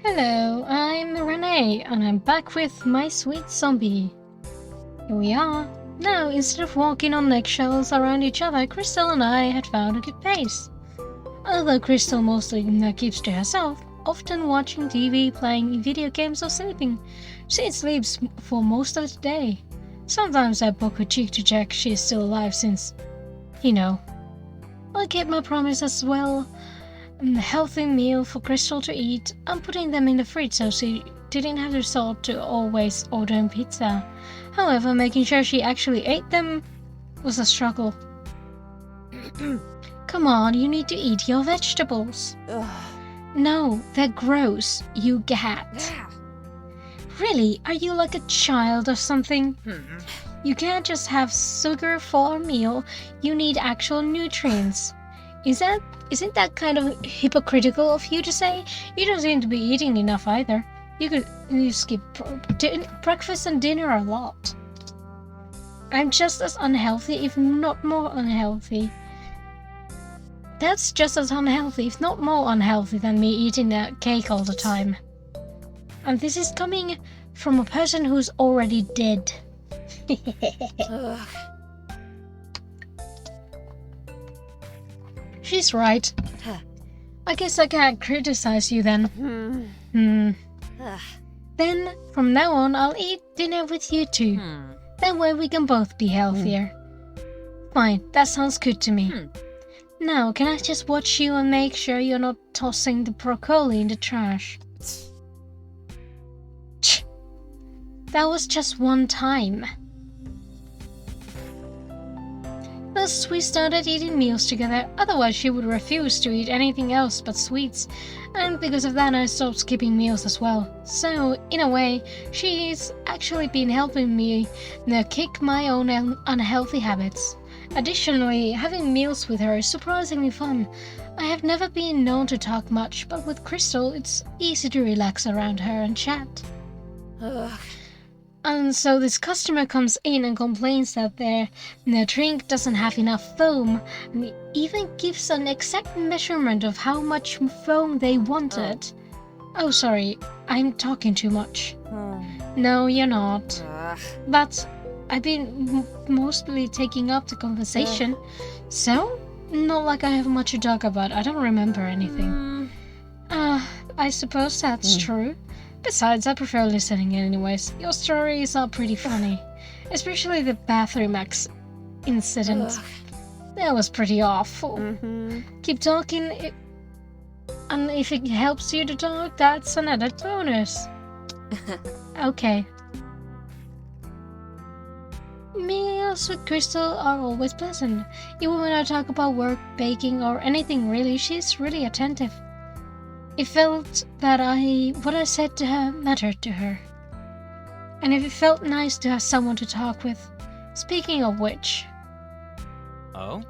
Hello, I'm Renee, and I'm back with my sweet zombie. Here we are. Now, instead of walking on eggshells around each other, Crystal and I had found a good pace. Although Crystal mostly keeps to herself, often watching TV, playing video games, or sleeping. She sleeps for most of the day. Sometimes I poke her cheek to check she is still alive since, you know. I kept my promise as well. A healthy meal for Crystal to eat. I'm putting them in the fridge so she didn't have to resort to always ordering pizza. However, making sure she actually ate them was a struggle. Come on, you need to eat your vegetables. No, they're gross, you cat. Really, are you like a child or something? You can't just have sugar for a meal, you need actual nutrients. Isn't that kind of hypocritical of you to say? You don't seem to be eating enough either. You skip breakfast and dinner a lot. I'm just as unhealthy, if not more unhealthy. That's just as unhealthy, if not more unhealthy, than me eating a cake all the time. And this is coming from a person who's already dead. She's right. I guess I can't criticize you then. Then, from now on, I'll eat dinner with you too. That way we can both be healthier. Fine, that sounds good to me. Now, can I just watch you and make sure you're not tossing the broccoli in the trash? That was just one time. Thus, we started eating meals together, otherwise she would refuse to eat anything else but sweets, and because of that I stopped skipping meals as well. So, in a way, she's actually been helping me kick my own unhealthy habits. Additionally, having meals with her is surprisingly fun. I have never been known to talk much, but with Crystal it's easy to relax around her and chat. And so this customer comes in and complains that their drink doesn't have enough foam, and even gives an exact measurement of how much foam they wanted. Oh, sorry, I'm talking too much. No, you're not. But I've been mostly taking up the conversation, so not like I have much to talk about. I don't remember anything. I suppose that's true. Besides, I prefer listening anyways. Your stories are pretty funny. Especially the bathroom incident. That was pretty awful. Keep talking, and if it helps you to talk, that's an added bonus. Okay. Meals with Crystal are always pleasant. Even when I talk about work, baking, or anything really, she's really attentive. It felt that what I said to her mattered to her. And it felt nice to have someone to talk with. Speaking of which... Oh?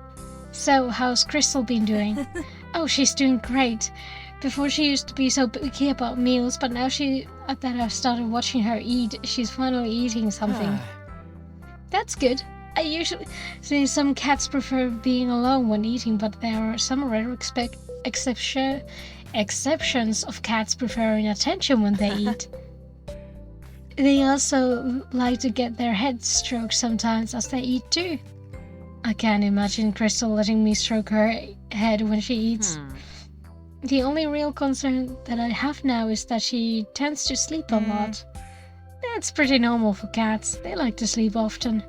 So, how's Crystal been doing? Oh, she's doing great. Before she used to be so picky about meals, but now that I've started watching her eat, she's finally eating something. That's good. I usually say some cats prefer being alone when eating, but there are some rare exceptions of cats preferring attention when they eat. They also like to get their heads stroked sometimes as they eat too. I can't imagine Crystal letting me stroke her head when she eats. The only real concern that I have now is that she tends to sleep a lot. That's pretty normal for cats. They like to sleep often.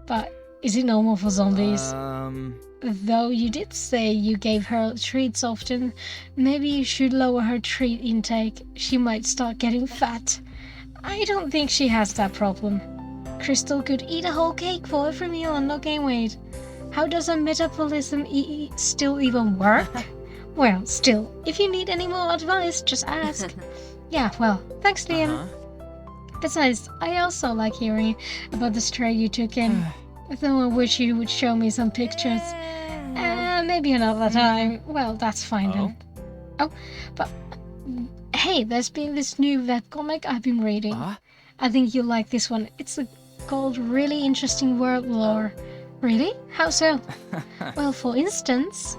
But is it normal for zombies? Though you did say you gave her treats often, maybe you should lower her treat intake. She might start getting fat. I don't think she has that problem. Crystal could eat a whole cake for every meal and not gain weight. How does her metabolism still even work? Well, still, if you need any more advice, just ask. Yeah, well, thanks, Liam. Besides, I also like hearing about the stray you took in. Though I wish you would show me some pictures. Maybe another time. Well, that's fine then. Oh, but hey, there's been this new webcomic I've been reading. I think you'll like this one. It's called Really Interesting World Lore. Really? How so? Well, for instance,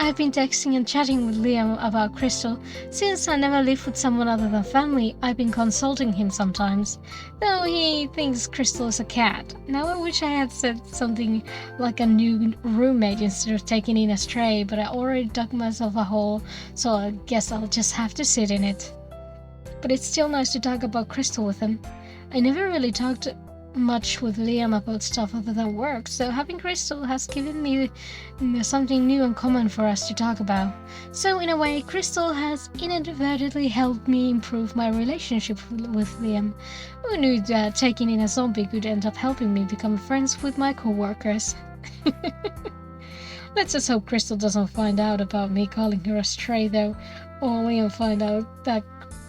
I've been texting and chatting with Liam about Crystal. Since I never live with someone other than family, I've been consulting him sometimes. Though he thinks Crystal is a cat. Now I wish I had said something like a new roommate instead of taking in a stray, but I already dug myself a hole, so I guess I'll just have to sit in it. But it's still nice to talk about Crystal with him. I never really talked much with Liam about stuff other than work, so having Crystal has given me something new and common for us to talk about. So in a way, Crystal has inadvertently helped me improve my relationship with Liam. Who knew that taking in a zombie could end up helping me become friends with my co-workers? Let's just hope Crystal doesn't find out about me calling her a stray though, or Liam find out that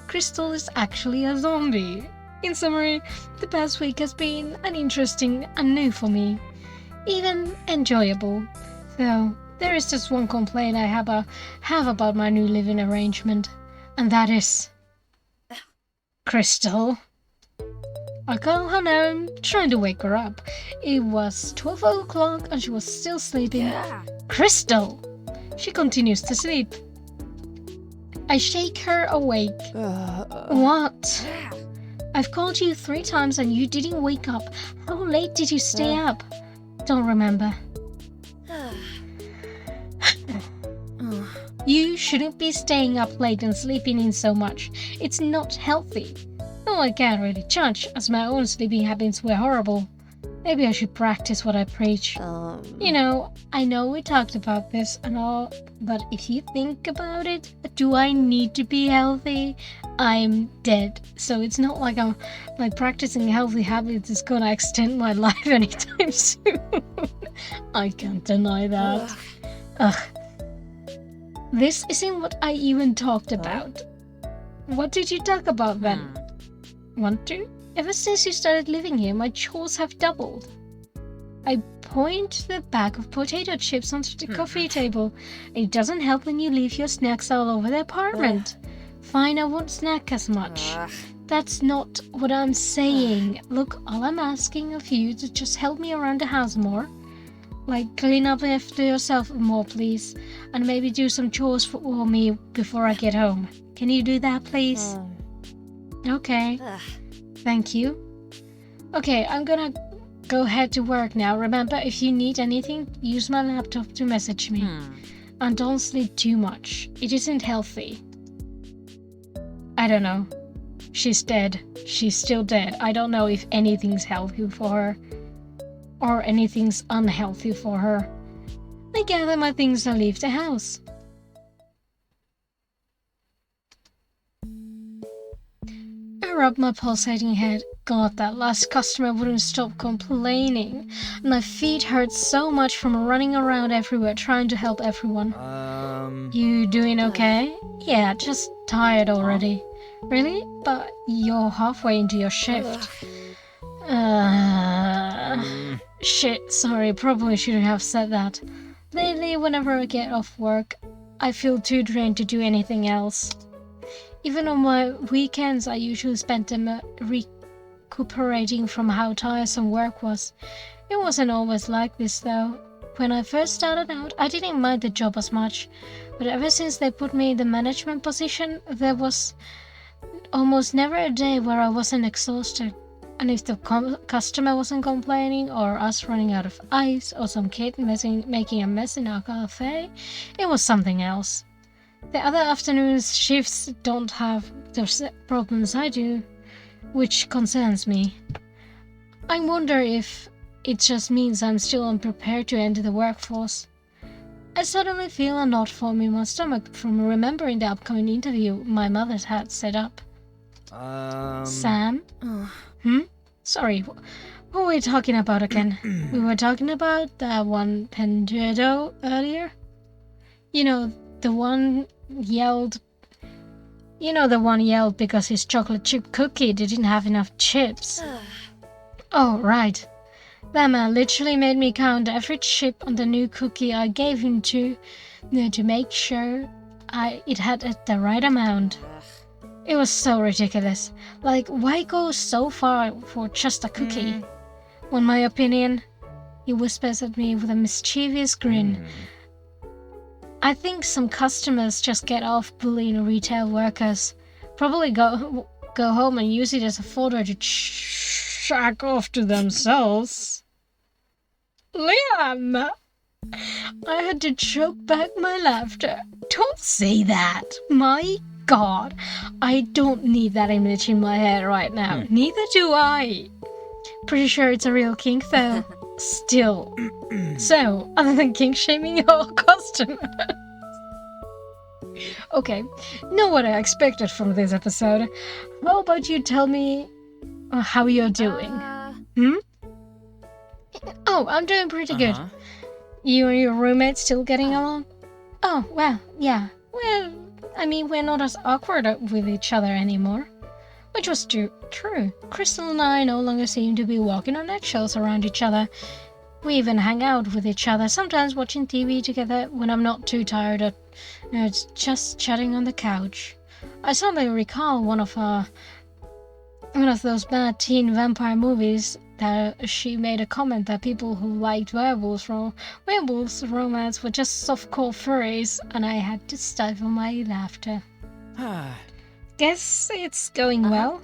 Crystal is actually a zombie. In summary, the past week has been interesting and new for me, even enjoyable. Though there is just one complaint I have about my new living arrangement, and that is Crystal. I call her now, trying to wake her up. It was 12 o'clock and she was still sleeping. Yeah. Crystal! She continues to sleep. I shake her awake. What? Yeah. I've called you 3 times and you didn't wake up. How late did you stay up? Don't remember. You shouldn't be staying up late and sleeping in so much. It's not healthy. No, I can't really judge, as my own sleeping habits were horrible. Maybe I should practice what I preach. You know, I know we talked about this and all, but if you think about it, do I need to be healthy? I'm dead. So it's not like I'm practicing healthy habits is gonna extend my life anytime soon. I can't deny that. Ugh. This isn't what I even talked about. What did you talk about then? Want to? Ever since you started living here, my chores have doubled. I point the bag of potato chips onto the coffee table. It doesn't help when you leave your snacks all over the apartment. Fine, I won't snack as much. That's not what I'm saying. Look, all I'm asking of you to just help me around the house more. Like, clean up after yourself more, please. And maybe do some chores for me before I get home. Can you do that, please? Okay. Thank you. Okay, I'm gonna go head to work now. Remember, if you need anything, use my laptop to message me. And don't sleep too much. It isn't healthy. I don't know. She's dead. She's still dead. I don't know if anything's healthy for her. Or anything's unhealthy for her. I gather my things and leave the house. I rubbed my pulsating head. God, that last customer wouldn't stop complaining. My feet hurt so much from running around everywhere trying to help everyone. You doing okay? Yeah, just tired already. Really? But you're halfway into your shift. Shit, sorry, probably shouldn't have said that. Lately, whenever I get off work, I feel too drained to do anything else. Even on my weekends, I usually spend them recuperating from how tiresome work was. It wasn't always like this though. When I first started out, I didn't mind the job as much, but ever since they put me in the management position, there was almost never a day where I wasn't exhausted. And if the customer wasn't complaining, or us running out of ice, or some kid making a mess in our cafe, it was something else. The other afternoons shifts don't have those problems I do, which concerns me. I wonder if it just means I'm still unprepared to enter the workforce. I suddenly feel a knot form in my stomach from remembering the upcoming interview my mother had set up. Sam? Sorry, what were we talking about again? We were talking about that one Penduedo earlier? You know, the one yelled because his chocolate chip cookie didn't have enough chips. Oh, right. That man literally made me count every chip on the new cookie I gave him to make sure it had the right amount. It was so ridiculous. Like, why go so far for just a cookie? In my opinion, he whispers at me with a mischievous grin. I think some customers just get off bullying retail workers. Probably go home and use it as a fodder to shack off to themselves. Liam! I had to choke back my laughter. Don't say that. My God. I don't need that image in my head right now. Neither do I. Pretty sure it's a real kink though. Still. So, other than kink shaming your customers. Okay, know what I expected from this episode. How about you tell me how you're doing? Oh, I'm doing pretty good. You and your roommate still getting along? Oh, well, yeah. Well, I mean, we're not as awkward with each other anymore. Which was true. Crystal and I no longer seem to be walking on eggshells around each other. We even hang out with each other, sometimes watching TV together when I'm not too tired of just chatting on the couch. I suddenly recall one of those bad teen vampire movies that she made a comment that people who liked werewolves romance were just softcore furries, and I had to stifle my laughter. Guess it's going well.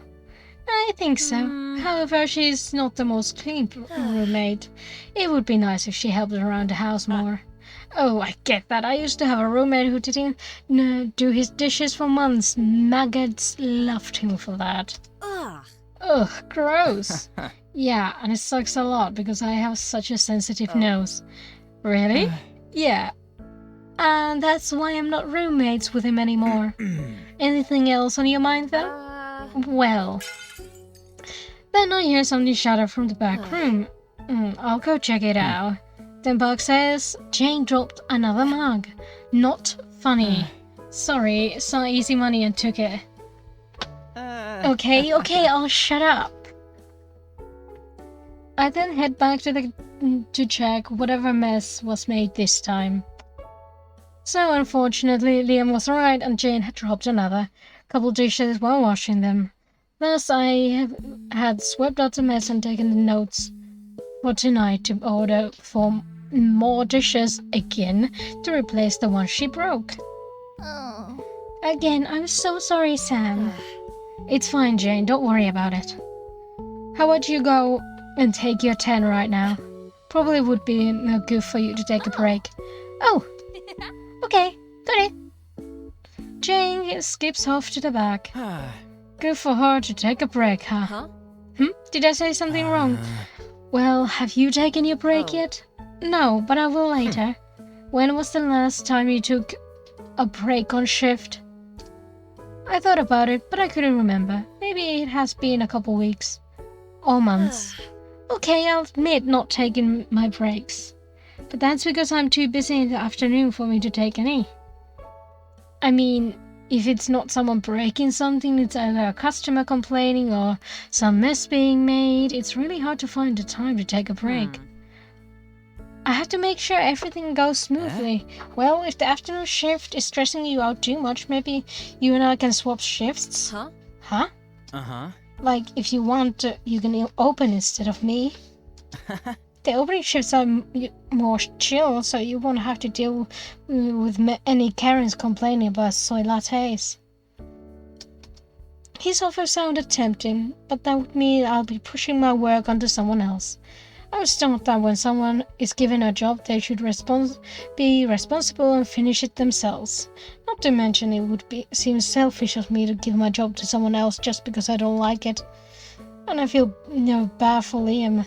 I think so. However, she's not the most clean roommate. It would be nice if she helped around the house more. Oh, I get that. I used to have a roommate who didn't do his dishes for months. Maggots loved him for that. Ugh, gross. Yeah, and it sucks a lot because I have such a sensitive nose. Really? Yeah. And that's why I'm not roommates with him anymore. Anything else on your mind, though? Well, then I hear something shatter from the back room. I'll go check it out. Then Buck says, Jane dropped another mug. Not funny. Sorry, saw easy money and took it. Okay, I'll shut up. I then head back to check whatever mess was made this time. So unfortunately, Liam was right and Jane had dropped another couple dishes while washing them. Thus, I had swept out the mess and taken the notes for tonight to order for more dishes again to replace the ones she broke. Again, I'm so sorry, Sam. It's fine, Jane. Don't worry about it. How about you go and take your 10 right now? Probably would be good for you to take a break. Oh, okay, got it. Jane skips off to the back. Good for her to take a break, huh? Did I say something wrong? Well, have you taken your break yet? No, but I will later. When was the last time you took a break on shift? I thought about it, but I couldn't remember. Maybe it has been a couple weeks. Or months. Okay, I'll admit not taking my breaks. But that's because I'm too busy in the afternoon for me to take any. I mean, if it's not someone breaking something, it's either a customer complaining or some mess being made. It's really hard to find the time to take a break. I have to make sure everything goes smoothly. Well, if the afternoon shift is stressing you out too much, maybe you and I can swap shifts? Huh? Like, if you want, you can open instead of me. The opening shifts are more chill, so you won't have to deal with any Karens complaining about soy lattes. His offer sounded tempting, but that would mean I'll be pushing my work onto someone else. I was taught that when someone is given a job, they should be responsible and finish it themselves. Not to mention, it would seem selfish of me to give my job to someone else just because I don't like it. And I feel bad for Liam.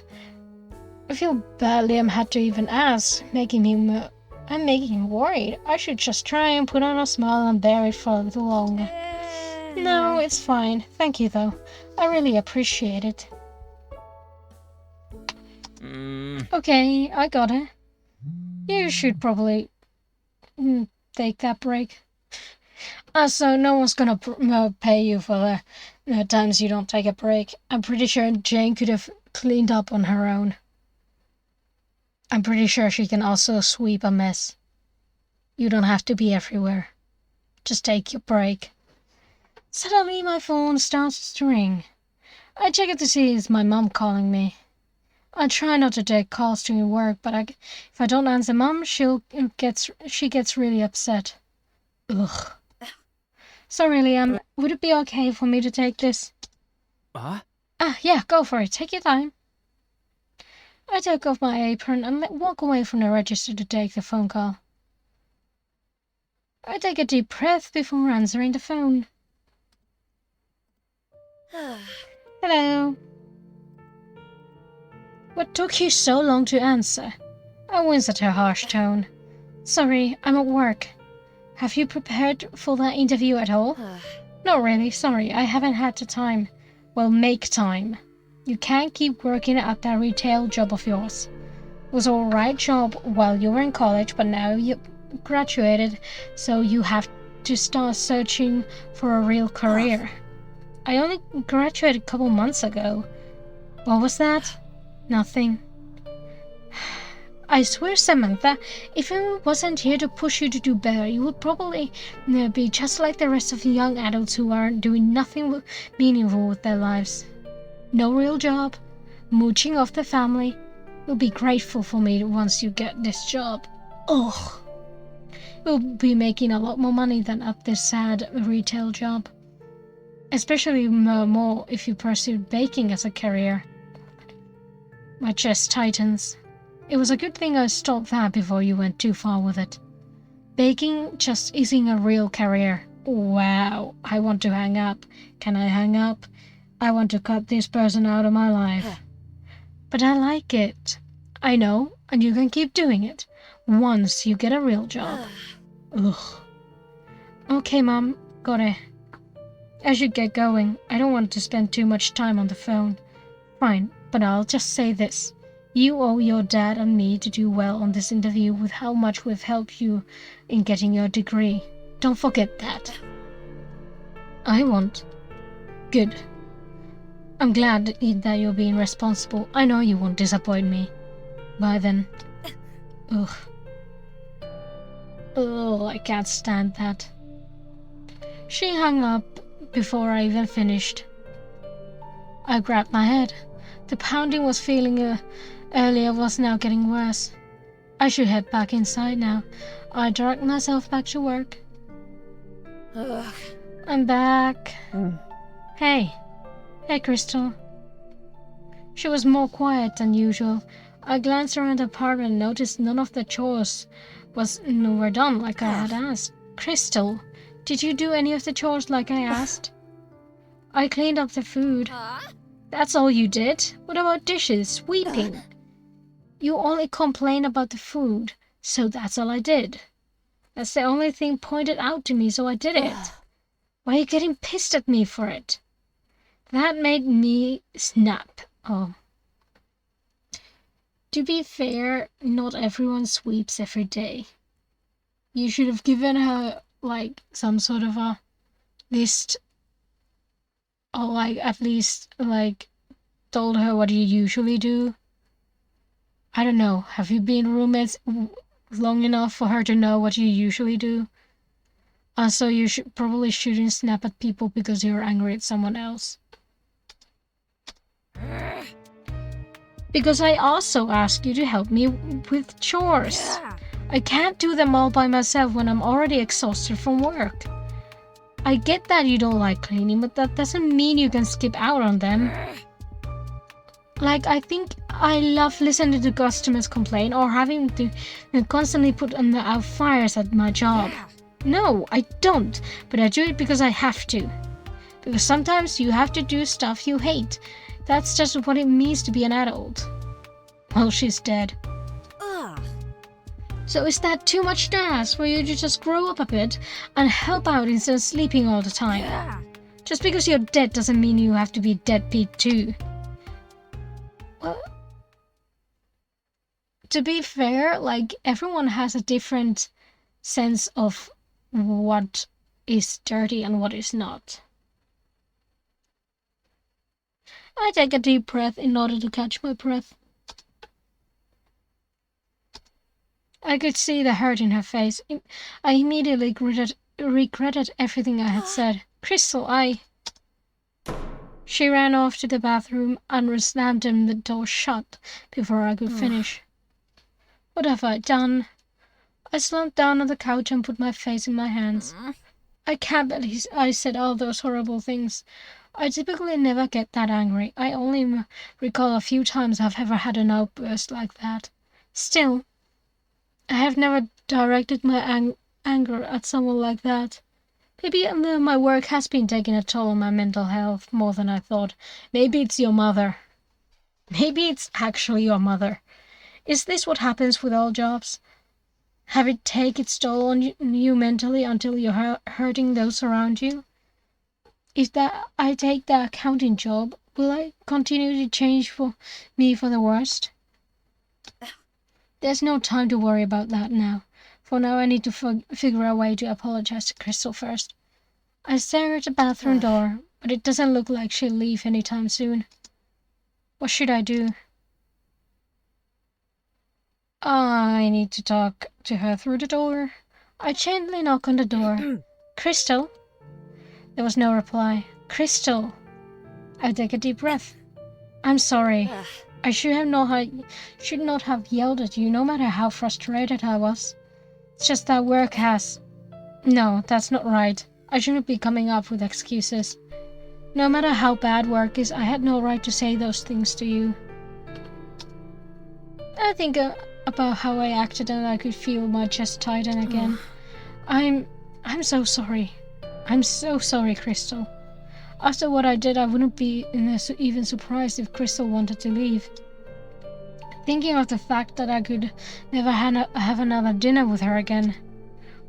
I feel bad Liam had to even ask, making him worried. I should just try and put on a smile and bear it for a little longer. No, it's fine. Thank you, though. I really appreciate it. Okay, I got it. You should probably take that break. So no one's gonna pay you for the times you don't take a break. I'm pretty sure Jane could have cleaned up on her own. I'm pretty sure she can also sweep a mess. You don't have to be everywhere. Just take your break. Suddenly my phone starts to ring. I check it to see it's my mom calling me. I try not to take calls during work, but if I don't answer Mum, she gets really upset. Ugh. Sorry, Liam. Would it be okay for me to take this? Yeah, go for it. Take your time. I take off my apron and walk away from the register to take the phone call. I take a deep breath before answering the phone. Hello. What took you so long to answer? I wince at her harsh tone. Sorry, I'm at work. Have you prepared for that interview at all? Not really, sorry, I haven't had the time. Well, make time. You can't keep working at that retail job of yours. It was all right job while you were in college, but now you graduated, so you have to start searching for a real career. I only graduated a couple months ago. What was that? Nothing. I swear, Samantha, if I wasn't here to push you to do better, you would probably be just like the rest of the young adults who are doing nothing meaningful with their lives. No real job, mooching off the family. You'll be grateful for me once you get this job. Ugh. You'll be making a lot more money than at this sad retail job. Especially more if you pursued baking as a career. My chest tightens. It was a good thing I stopped that before you went too far with it. Baking just isn't a real career. Wow, I want to hang up. Can I hang up? I want to cut this person out of my life. But I like it. I know, and you can keep doing it. Once you get a real job. Ugh. Okay, Mom, got it. I should get going. I don't want to spend too much time on the phone. Fine, but I'll just say this. You owe your dad and me to do well on this interview with how much we've helped you in getting your degree. Don't forget that. I won't. Good. I'm glad that you're being responsible. I know you won't disappoint me. Bye then. Ugh. Oh, I can't stand that. She hung up before I even finished. I grabbed my head. The pounding was feeling earlier was now getting worse. I should head back inside now. I dragged myself back to work. Ugh. I'm back. Hey. Hey, Crystal. She was more quiet than usual. I glanced around the apartment and noticed none of the chores were done like I had asked. Crystal, did you do any of the chores like I asked? I cleaned up the food. That's all you did? What about dishes, sweeping? You only complain about the food, so that's all I did. That's the only thing pointed out to me, so I did it. Why are you getting pissed at me for it? That made me snap. Oh. To be fair, not everyone sweeps every day. You should have given her, like, some sort of a list. Or, like, at least, like, told her what you usually do. I don't know. Have you been roommates long enough for her to know what you usually do? Also, you probably shouldn't snap at people because you're angry at someone else. Because I also asked you to help me with chores. I can't do them all by myself when I'm already exhausted from work. I get that you don't like cleaning, but that doesn't mean you can skip out on them. Like, I think I love listening to customers complain or having to constantly put out fires at my job. No, I don't, but I do it because I have to. Because sometimes you have to do stuff you hate. That's just what it means to be an adult. Well, she's dead. So is that too much to ask for you to just grow up a bit and help out instead of sleeping all the time? Just because you're dead doesn't mean you have to be deadbeat too. Well, to be fair, like, everyone has a different sense of what is dirty and what is not. I take a deep breath in order to catch my breath. I could see the hurt in her face. I immediately regretted everything I had said. Crystal, She ran off to the bathroom and slammed the door shut before I could finish. What have I done? I slumped down on the couch and put my face in my hands. I can't believe I said all those horrible things. I typically never get that angry. I only recall a few times I've ever had an outburst like that. Still, I have never directed my anger at someone like that. Maybe my work has been taking a toll on my mental health more than I thought. Maybe it's your mother. Maybe it's actually your mother. Is this what happens with all jobs? Have it take its toll on you mentally until you're hurting those around you? If I take the accounting job, will I continue to change for the worst? There's no time to worry about that now. For now I need to figure a way to apologize to Crystal first. I stare at the bathroom door, but it doesn't look like she'll leave anytime soon. What should I do? I need to talk to her through the door. I gently knock on the door. Crystal? There was no reply. Crystal! I take a deep breath. I'm sorry. I should not have yelled at you, no matter how frustrated I was. It's just that work has... No, that's not right. I shouldn't be coming up with excuses. No matter how bad work is, I had no right to say those things to you. I think about how I acted and I could feel my chest tighten again. I'm so sorry. I'm so sorry, Crystal. After what I did, I wouldn't be even surprised if Crystal wanted to leave. Thinking of the fact that I could never have another dinner with her again,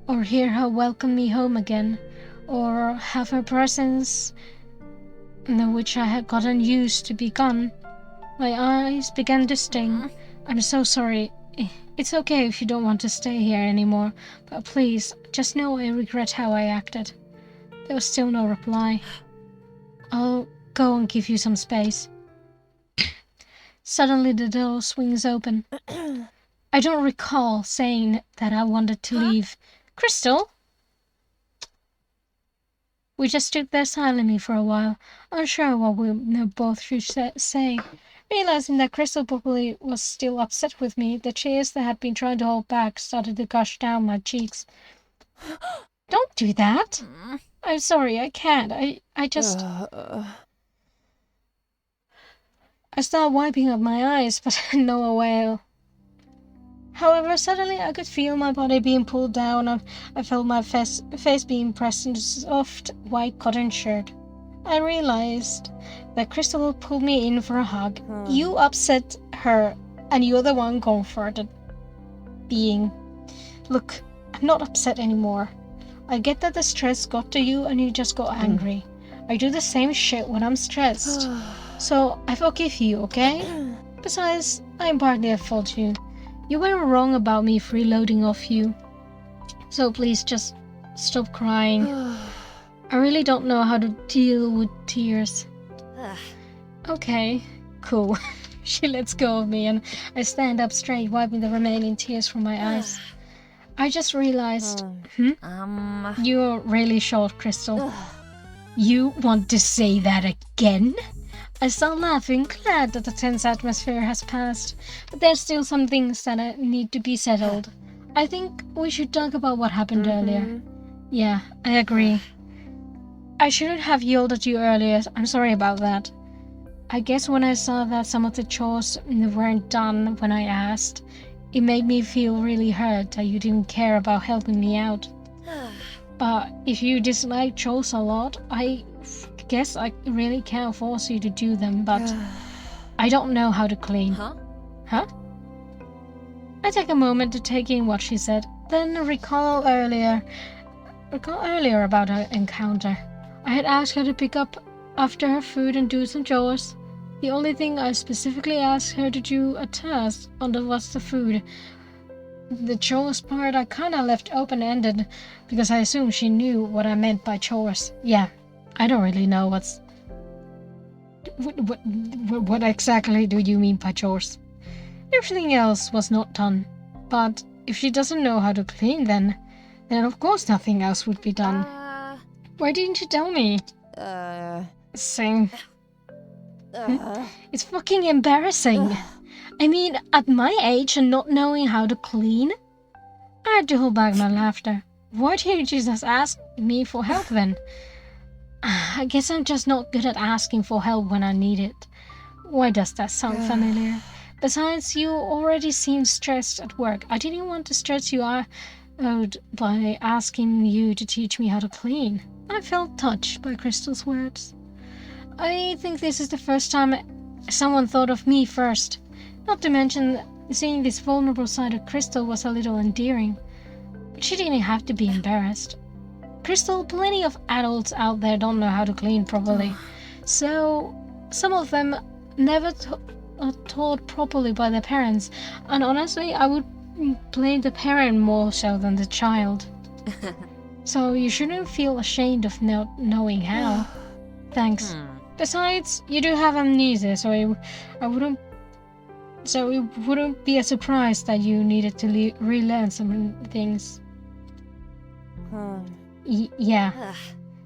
or hear her welcome me home again, or have her presence, which I had gotten used to, be gone, my eyes began to sting. I'm so sorry. It's okay if you don't want to stay here anymore, but please, just know I regret how I acted. There was still no reply. I'll go and give you some space. Suddenly the door swings open. I don't recall saying that I wanted to leave. Crystal? We just stood there silently for a while, unsure what we both should say. Realizing that Crystal probably was still upset with me, the tears that had been trying to hold back started to gush down my cheeks. Don't do that! I'm sorry, I can't. I just... I started wiping up my eyes, but no avail. However, suddenly I could feel my body being pulled down and I felt my face being pressed into a soft white cotton shirt. I realized that Crystal had pulled me in for a hug. You upset her and you're the one comforted. Look, I'm not upset anymore. I get that the stress got to you and you just got angry. I do the same shit when I'm stressed. So I forgive you, okay? Besides, I'm partly at fault too. You weren't wrong about me freeloading off you. So please just stop crying. I really don't know how to deal with tears. Okay, cool. She lets go of me and I stand up straight, wiping the remaining tears from my eyes. I just realized... You're really short, Crystal. You want to say that again? I start laughing, glad that the tense atmosphere has passed, but there's still some things that need to be settled. I think we should talk about what happened earlier. Yeah, I agree. I shouldn't have yelled at you earlier. I'm sorry about that. I guess when I saw that some of the chores weren't done when I asked, it made me feel really hurt that you didn't care about helping me out. But if you dislike chores a lot, I guess I really can't force you to do them, but I don't know how to clean. Huh? I take a moment to take in what she said, then recall earlier about our encounter. I had asked her to pick up after her food and do some chores. The only thing I specifically asked her to do a task on was the food. The chores part I kinda left open-ended because I assumed she knew what I meant by chores. Yeah, I don't really know what exactly do you mean by chores? Everything else was not done. But if she doesn't know how to clean then of course nothing else would be done. Why didn't you tell me? Same. It's fucking embarrassing. I mean, at my age and not knowing how to clean? I had to hold back my laughter. Why didn't you just ask me for help then? I guess I'm just not good at asking for help when I need it. Why does that sound familiar? Besides, you already seem stressed at work. I didn't want to stress you out by asking you to teach me how to clean. I felt touched by Crystal's words. I think this is the first time someone thought of me first. Not to mention, seeing this vulnerable side of Crystal was a little endearing. But she didn't have to be embarrassed. Crystal, plenty of adults out there don't know how to clean properly. So, some of them never taught properly by their parents. And honestly, I would blame the parent more so than the child. So you shouldn't feel ashamed of not knowing how. Thanks. Besides, you do have amnesia, so it wouldn't be a surprise that you needed to relearn some things. Yeah.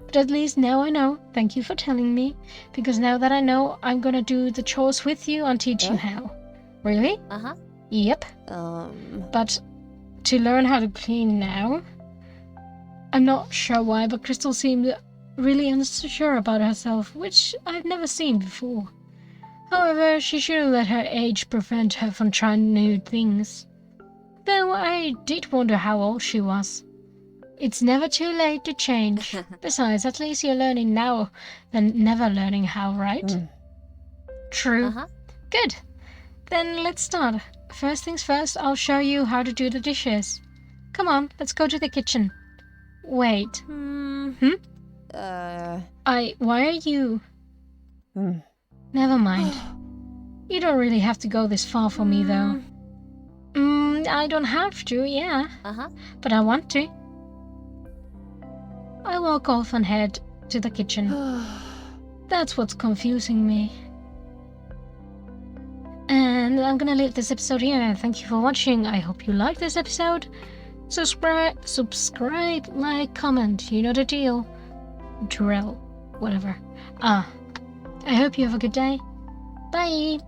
But at least now I know. Thank you for telling me. Because now that I know, I'm gonna do the chores with you and teach you how. Really? Yep. But to learn how to clean now? I'm not sure why, but Crystal seemed really unsure about herself, which I've never seen before. However, she shouldn't let her age prevent her from trying new things. Though I did wonder how old she was. It's never too late to change. Besides, at least you're learning now than never learning how, right? True. Good. Then let's start. First things first, I'll show you how to do the dishes. Come on, let's go to the kitchen. Wait. Why are you... Never mind. You don't really have to go this far for me, though. I don't have to, yeah. But I want to. I walk off and head to the kitchen. That's what's confusing me. And I'm gonna leave this episode here. Thank you for watching. I hope you liked this episode. Subscribe, like, comment. You know the deal. Drill. Whatever. I hope you have a good day. Bye.